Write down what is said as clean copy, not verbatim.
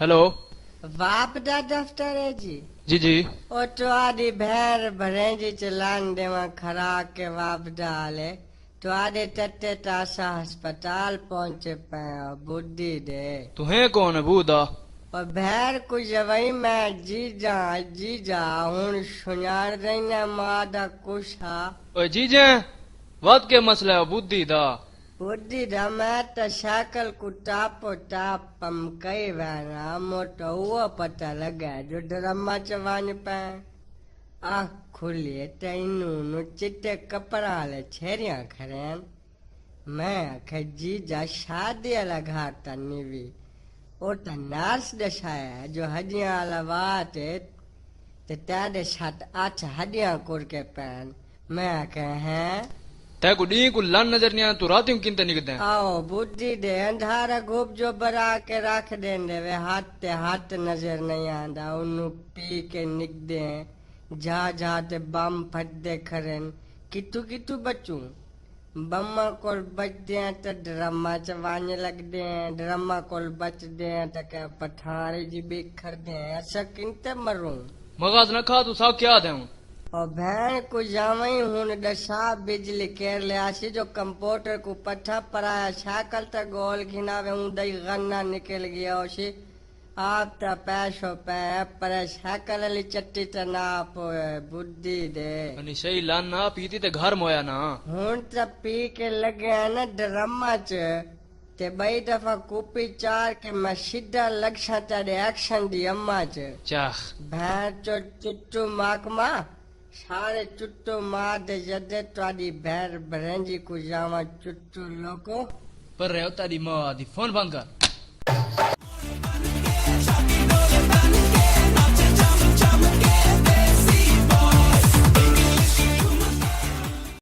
Hello. वाप दा दफ्तर है जी। जी। ओ तुआडी भैर भरेंजी चलान देवा खरा के वाप डाले तुआडे टट्टे तासा अस्पताल पहुंचे पे बुद्धि दे तुम्हें कौन है बूदा? और भैर कुछ वही मैं जीजा हुन सुनार देना मादा कुछा ओए जीजे वद के मसला है बुद्धि दा। बुद्धि दा मैं तो शाकल को टापो टाप पम कई वैना मोटो हुआ पता लगा जो ड्रामा चवान पे आँख खुली तैनू नु चिट्टे कपड़ा ले छेरिया खरेन मैं आखे जीजा शादी वाला घाटा निवी ओ तो नार्स दशाया जो हड्डियां वाला बात है ते तादे साथ आठ हड्डियां कोर के पैन मैं आखे हैं तै को डी को लन नजर नहीं आ तू रात में किंते निकलते हैं। आओ बुद्धि दे अंधारा घूप जो बरा के रख देंदे वे हाथ नजर नहीं आंदा उन्नु पी के निक दे जा ते बम फट दे खरन कितु बचूं बम्मा कोल बच दे तो ड्रामा चवाने लग दे ड्रामा कोल बच दे तो क्या पठारे जी बिखर दे ऐसा किंते मरूं मगाज न खा तू साव क्या दे और भैन को जावई हुन दशा बिजली केर ले आसी जो कंप्यूटर को पट्ठा पराया शाकल तक गोल घिनावे हूं दई गन्ना निकल गया उसी आप ता पैसो पे पर शाकल ली चट्टी ता ना पोए बुद्धि दे अनि सही लन ना पीती ते घर मोया ना हुन ता पी के लगे ना ड्रामा च ते बई दफा कूपी चार के मैं सीधा लक्षा तारे एक्शन दी अम्मा च चाह भैन चो चुट्टू माकमा सारे चुट्टू मार दे जदे ताड़ी भैर भरेंजी को जावा चुट्टू लोको पर रहे तारी मां दी फोन बंद कर।